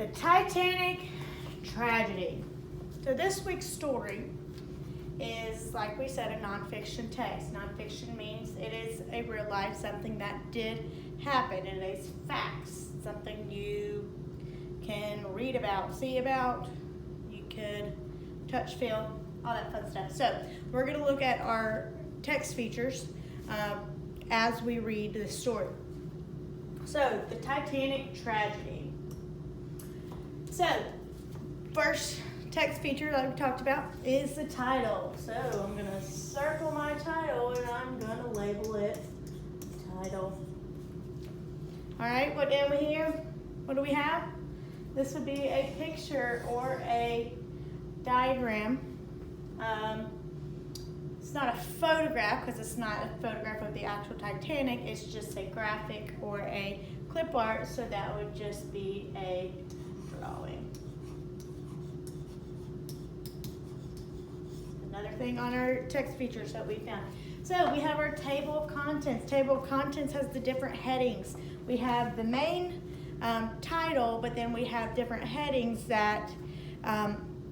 The Titanic tragedy. So this week's story is, like we said, a nonfiction text. Nonfiction means it is a real life, something that did happen. It is facts, something you can read about, see about, you could touch, feel, all that fun stuff. So we're going to look at our text features as we read the story. So, the Titanic tragedy. So, first text feature that we talked about is the title. So, I'm going to circle my title and I'm going to label it title. Alright, what do we here? What do we have? This would be a picture or a diagram. It's not a photograph because it's not a photograph of the actual Titanic. It's just a graphic or a clip art, so that would just be a drawing. Another thing on our text features that we found. So we have our table of contents. Table of contents has the different headings. We have the main title, but then we have different headings that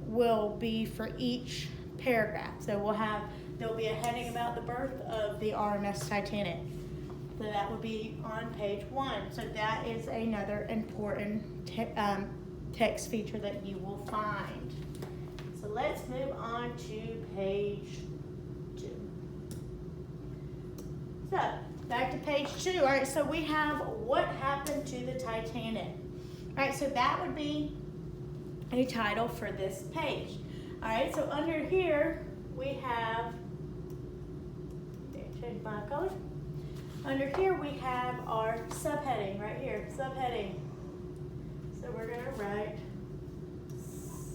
will be for each paragraph. So there'll be a heading about the birth of the RMS Titanic. So that would be on page 1. So that is another important text feature that you will find. So let's move on to page 2. So back to page 2. All right, so we have what happened to the Titanic. All right, so that would be a title for this page. All right, so under here we have, change my color. Under here we have our subheading right here, subheading. So we're gonna write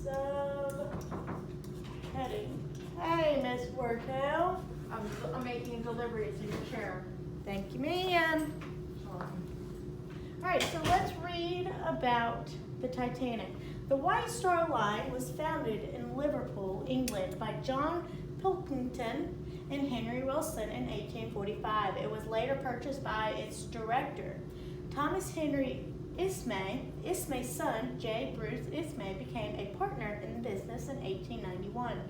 subheading. Hey, Miss Wortel. I'm making deliveries in your chair. Thank you, ma'am. All right, so let's read about the Titanic. The White Star Line was founded in Liverpool, England by John Pilkington and Henry Wilson in 1845. It was later purchased by its director, Thomas Henry Ismay. Ismay's son, J. Bruce Ismay, became a partner in the business in 1891.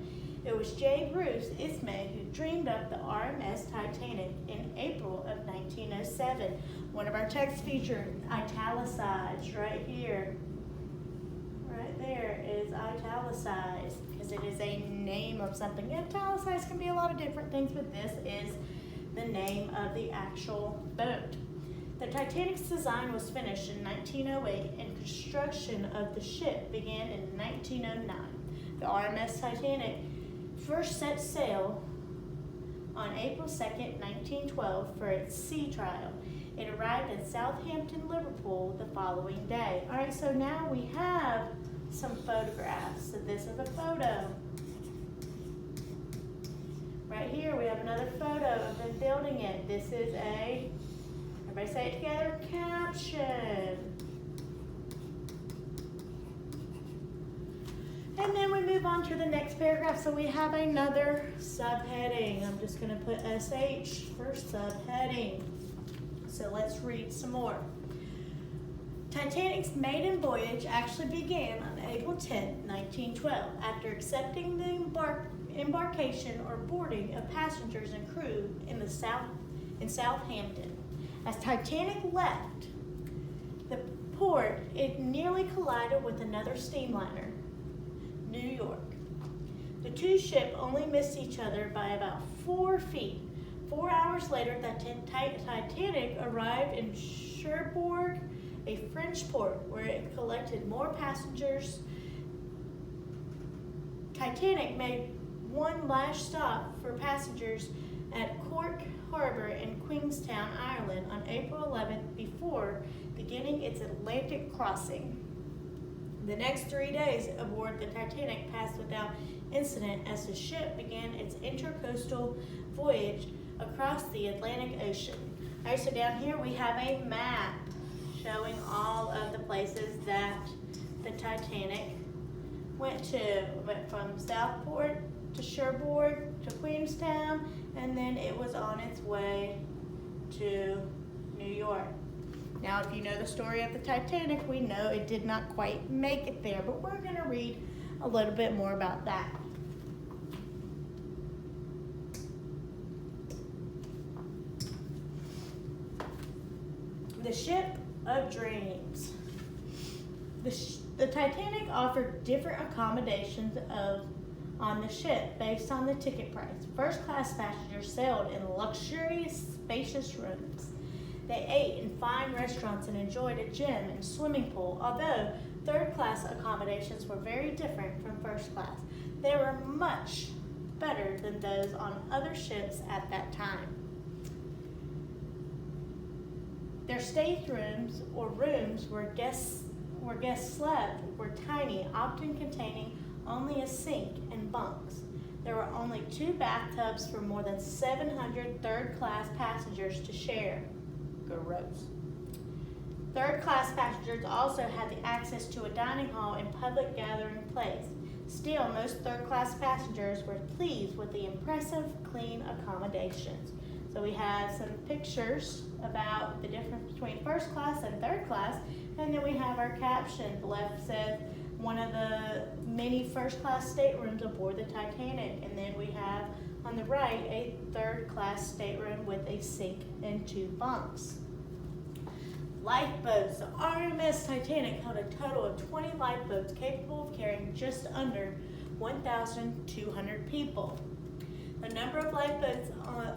It was J. Bruce Ismay who dreamed up the RMS Titanic in April of 1907. One of our text features, italicized right here. Right there is italicized because it is a name of something. Italicized can be a lot of different things, but this is the name of the actual boat. The Titanic's design was finished in 1908 and construction of the ship began in 1909. The RMS Titanic first set sail on April 2nd, 1912 for its sea trial. It arrived in Southampton, Liverpool the following day. All right, so now we have some photographs. So this is a photo. Right here we have another photo of them building it. This is a, everybody say it together, caption. And then we move on to the next paragraph. So we have another subheading. I'm just going to put SH for subheading. So let's read some more. Titanic's maiden voyage actually began on April 10, 1912, after accepting the embarkation or boarding of passengers and crew in Southampton. As Titanic left the port, it nearly collided with another steamliner, New York. The two ships only missed each other by about 4 feet. 4 hours later, the Titanic arrived in Cherbourg, a French port, where it collected more passengers. Titanic made one last stop for passengers at Cork Harbor in Queenstown, Ireland on April 11th before beginning its Atlantic crossing. The next 3 days aboard the Titanic passed without incident as the ship began its intercoastal voyage across the Atlantic Ocean. All right, so down here we have a map showing all of the places that the Titanic went to. It went from Southport to Cherbourg to Queenstown, and then it was on its way to New York. Now, if you know the story of the Titanic, we know it did not quite make it there, but we're going to read a little bit more about that. The Ship of Dreams. The Titanic offered different accommodations on the ship based on the ticket price. First-class passengers sailed in luxurious, spacious rooms. They ate in fine restaurants and enjoyed a gym and swimming pool, although third-class accommodations were very different from first class. They were much better than those on other ships at that time. Their staterooms, or rooms where guests slept, were tiny, often containing only a sink and bunks. There were only 2 bathtubs for more than 700 third-class passengers to share. Gross. Third-class passengers also had the access to a dining hall and public gathering place. Still, most third-class passengers were pleased with the impressive, clean accommodations. So we have some pictures about the difference between first class and third class, and then we have our caption. The left says one of the many first class staterooms aboard the Titanic, and then we have on the right a third class stateroom with a sink and 2 bunks. Lifeboats. The RMS Titanic held a total of 20 lifeboats capable of carrying just under 1,200 people. The number of lifeboats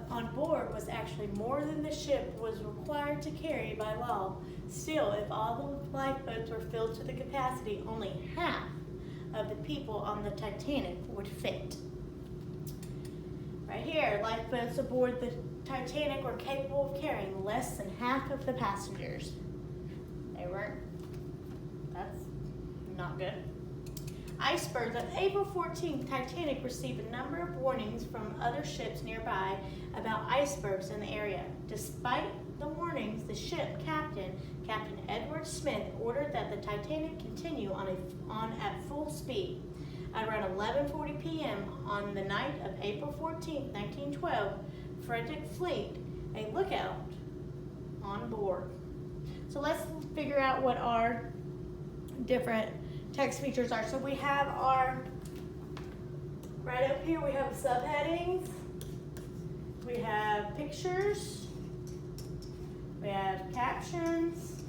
on board was actually more than the ship was required to carry by law. Still, if all the lifeboats were filled to the capacity, only half of the people on the Titanic would fit. Right here, lifeboats aboard the Titanic were capable of carrying less than half of the passengers. They weren't. That's not good. Icebergs. On April 14th, Titanic received a number of warnings from other ships nearby about icebergs in the area. Despite the warnings, the ship captain, Captain Edward Smith, ordered that the Titanic continue on at full speed. At around 11:40 p.m. on the night of April 14th, 1912, Frederick Fleet, a lookout on board. So let's figure out what our different text features are. So we have right up here we have subheadings, we have pictures, we have captions,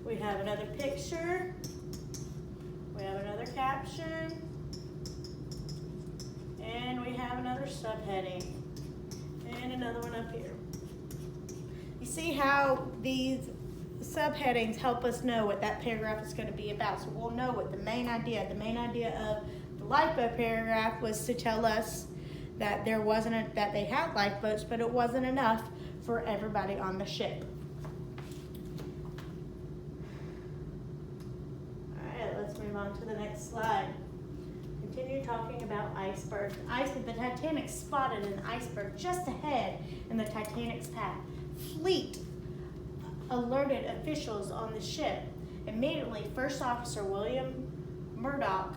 we have another picture, we have another caption, and we have another subheading, and another one up here. You see how these subheadings help us know what that paragraph is going to be about. So we'll know what the main idea of the lifeboat paragraph was to tell us that that they had lifeboats, but it wasn't enough for everybody on the ship. All right, let's move on to the next slide. Continue talking about icebergs. The Titanic spotted an iceberg just ahead in the Titanic's path. Fleet alerted officials on the ship. Immediately, First Officer William Murdoch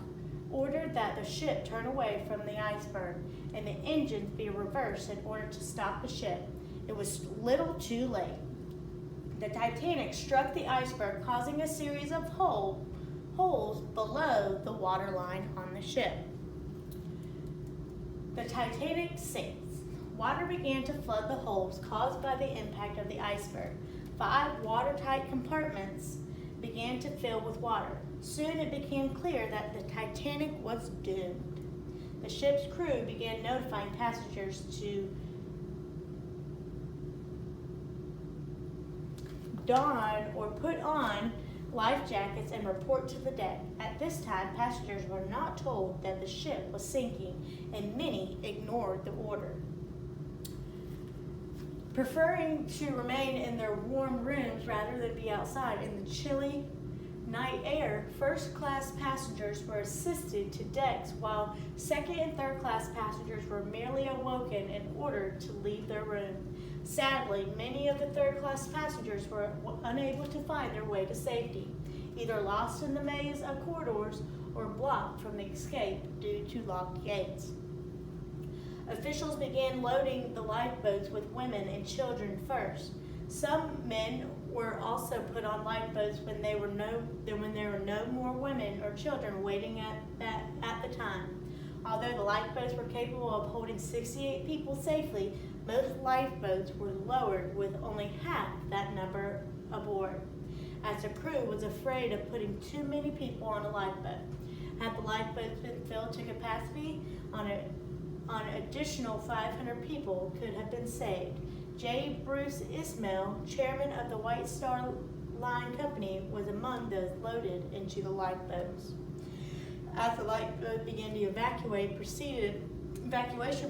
ordered that the ship turn away from the iceberg and the engines be reversed in order to stop the ship. It was little too late. The Titanic struck the iceberg, causing a series of holes below the waterline on the ship. The Titanic sinks. Water began to flood the holes caused by the impact of the iceberg. 5 watertight compartments began to fill with water. Soon it became clear that the Titanic was doomed. The ship's crew began notifying passengers to don or put on life jackets and report to the deck. At this time, passengers were not told that the ship was sinking, and many ignored the order. Preferring to remain in their warm rooms rather than be outside in the chilly night air, first-class passengers were assisted to decks, while second and third-class passengers were merely awoken and ordered to leave their room. Sadly, many of the third-class passengers were unable to find their way to safety, either lost in the maze of corridors or blocked from the escape due to locked gates. Officials began loading the lifeboats with women and children first. Some men were also put on lifeboats when there were no more women or children waiting at the time. Although the lifeboats were capable of holding 68 people safely, most lifeboats were lowered with only half that number aboard, as the crew was afraid of putting too many people on a lifeboat. Had the lifeboats been filled to capacity, an additional 500 people could have been saved. J. Bruce Ismail, chairman of the White Star Line Company, was among those loaded into the lifeboats. As the lifeboat began to evacuation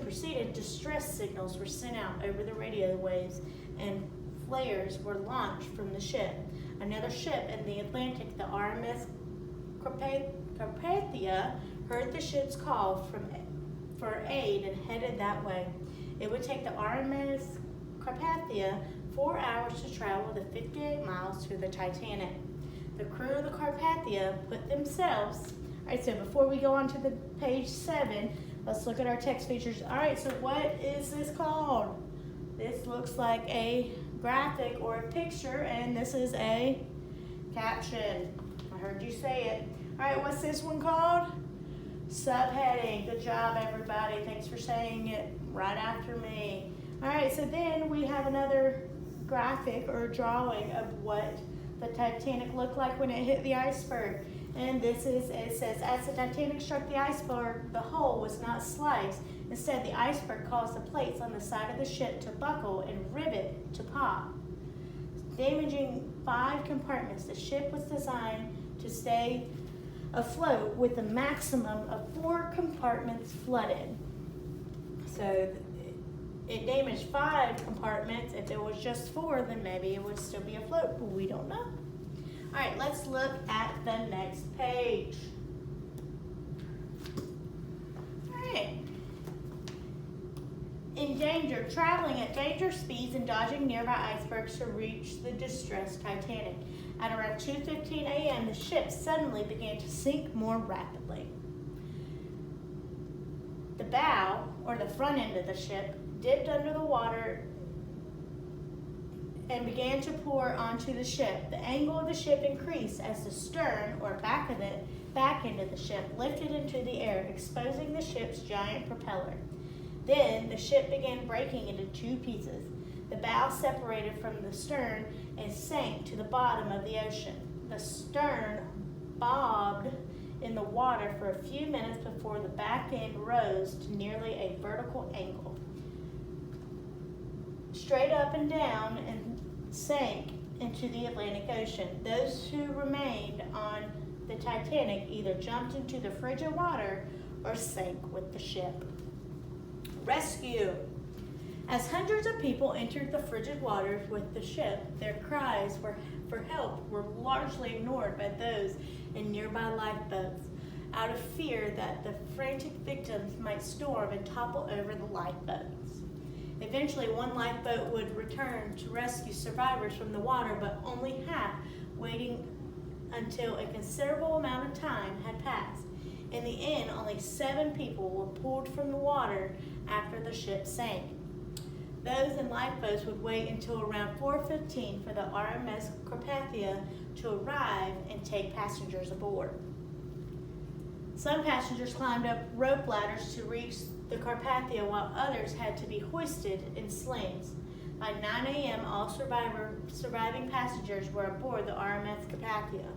proceeded, distress signals were sent out over the radio waves and flares were launched from the ship. Another ship in the Atlantic, the RMS Carpathia, heard the ship's call for aid and headed that way. It would take the RMS Carpathia 4 hours to travel the 58 miles to the Titanic. The crew of the Carpathia put themselves. All right, so before we go on to the page 7, let's look at our text features. All right, so what is this called? This looks like a graphic or a picture, and this is a caption. I heard you say it. All right, what's this one called? Subheading. Good job, everybody. Thanks for saying it right after me. All right, so then we have another graphic or drawing of what the Titanic looked like when it hit the iceberg. And it says, as the Titanic struck the iceberg, the hull was not sliced. Instead, the iceberg caused the plates on the side of the ship to buckle and rivet to pop, damaging 5 compartments. The ship was designed to stay afloat with a maximum of 4 compartments flooded. So it damaged 5 compartments. If it was just 4, then maybe it would still be afloat, but we don't know. All right, let's look at the next page. All right. In danger, traveling at dangerous speeds and dodging nearby icebergs to reach the distressed Titanic. At around 2:15 a.m., the ship suddenly began to sink more rapidly. The bow, or the front end of the ship, dipped under the water and began to pour onto the ship. The angle of the ship increased as the stern, or back end of the ship, lifted into the air, exposing the ship's giant propeller. Then the ship began breaking into 2 pieces. The bow separated from the stern and sank to the bottom of the ocean. The stern bobbed in the water for a few minutes before the back end rose to nearly a vertical angle, straight up and down, and sank into the Atlantic Ocean. Those who remained on the Titanic either jumped into the frigid water or sank with the ship. Rescue. As hundreds of people entered the frigid waters with the ship, their cries for help were largely ignored by those in nearby lifeboats, out of fear that the frantic victims might storm and topple over the lifeboats. Eventually, one lifeboat would return to rescue survivors from the water, but only half, waiting until a considerable amount of time had passed. In the end, only 7 people were pulled from the water after the ship sank. Those in lifeboats would wait until around 4:15 for the RMS Carpathia to arrive and take passengers aboard. Some passengers climbed up rope ladders to reach the Carpathia, while others had to be hoisted in slings. By 9 a.m., all surviving passengers were aboard the RMS Carpathia.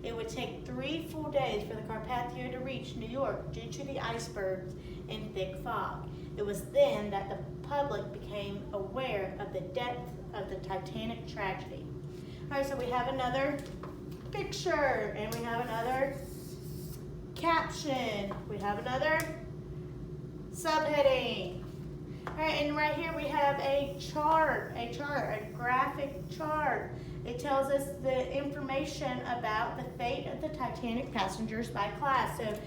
It would take 3 full days for the Carpathia to reach New York due to the icebergs and thick fog. It was then that the public became aware of the depth of the Titanic tragedy. All right, so we have another picture, and we have another caption. We have another subheading. All right, and right here we have a graphic chart. It tells us the information about the fate of the Titanic passengers by class. So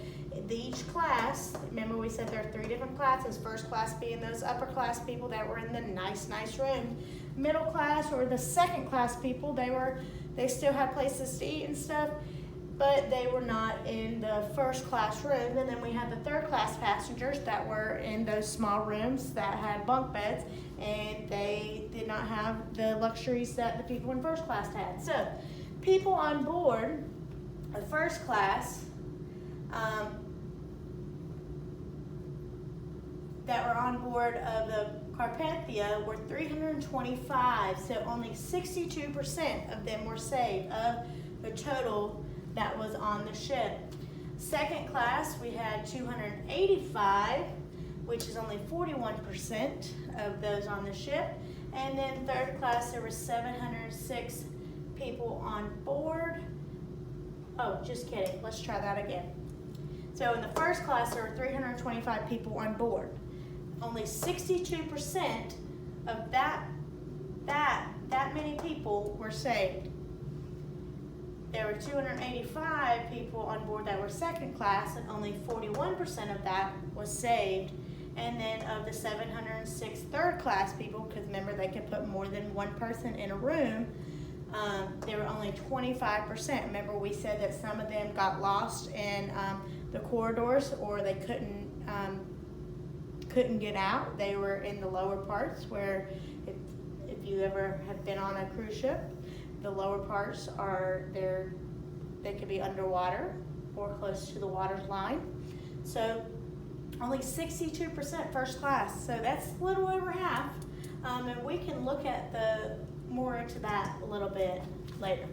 each class, remember we said there are 3 different classes. First class being those upper class people that were in the nice rooms. Middle class, or the second class people, they still had places to eat and stuff. but they were not in the first class room. And then we had the third class passengers that were in those small rooms that had bunk beds, and they did not have the luxuries that the people in first class had. So people on board the first class that were on board of the Carpathia were 325, so only 62% of them were saved of the total that was on the ship. Second class, we had 285, which is only 41% of those on the ship. And then third class, there were 706 people on board. Oh, just kidding. Let's try that again. So in the first class, there were 325 people on board. Only 62% of that many people were saved. There were 285 people on board that were second class, and only 41% of that was saved. And then of the 706 third class people, because remember they could put more than one person in a room, there were only 25%. Remember we said that some of them got lost in the corridors, or they couldn't get out. They were in the lower parts, where if you ever have been on a cruise ship, the lower parts are there. They could be underwater or close to the water line. So only 62% first class. So that's a little over half. And we can look at more into that a little bit later.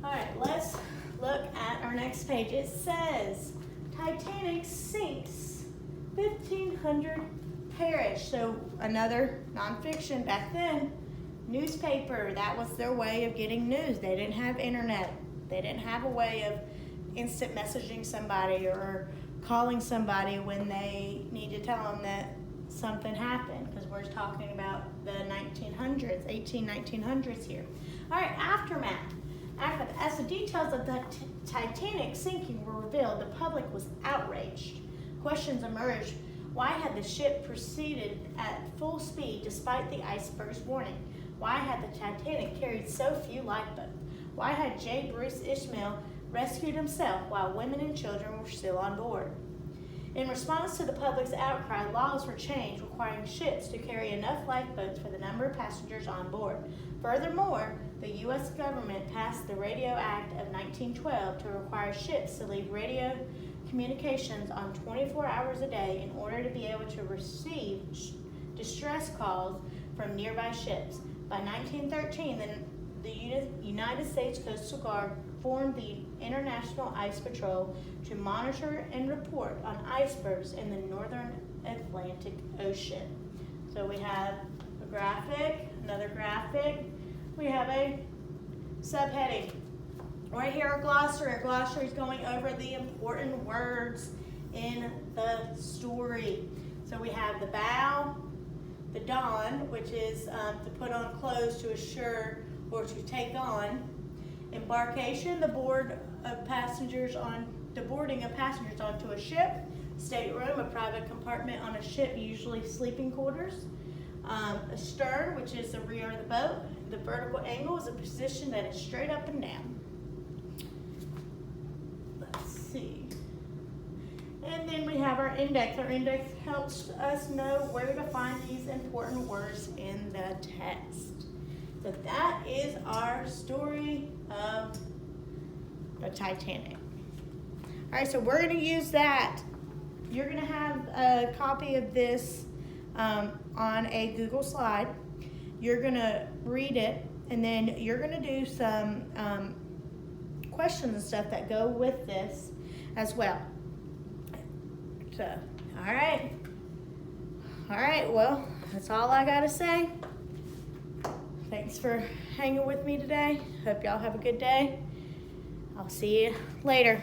All right, let's look at our next page. It says Titanic sinks, 1,500 perish. So another nonfiction back then. Newspaper, that was their way of getting news. They didn't have internet. They didn't have a way of instant messaging somebody or calling somebody when they need to tell them that something happened, because we're talking about the 1900s, 1900s here. All right, aftermath. As the details of the Titanic sinking were revealed, the public was outraged. Questions emerged. Why had the ship proceeded at full speed despite the iceberg's warning? Why had the Titanic carried so few lifeboats? Why had J. Bruce Ishmael rescued himself while women and children were still on board? In response to the public's outcry, laws were changed requiring ships to carry enough lifeboats for the number of passengers on board. Furthermore, the U.S. government passed the Radio Act of 1912 to require ships to leave radio communications on 24 hours a day in order to be able to receive distress calls from nearby ships. By 1913, the United States Coastal Guard formed the International Ice Patrol to monitor and report on icebergs in the northern Atlantic Ocean. So we have a graphic, another graphic. We have a subheading. Right here, a glossary. A glossary is going over the important words in the story. So we have the bow, the don, which is to put on clothes to assure or to take on. Embarkation, the boarding of passengers onto a ship. Stateroom, a private compartment on a ship, usually sleeping quarters. A stern, which is the rear of the boat. The vertical angle is a position that is straight up and down. Let's see. And then we have our index. Our index helps us know where to find these important words in the text. So that is our story of the Titanic. All right, so we're going to use that. You're going to have a copy of this on a Google slide. You're going to read it, and then you're going to do some questions and stuff that go with this as well. So, all right. All right, well, that's all I got to say. Thanks for hanging with me today. Hope y'all have a good day. I'll see you later.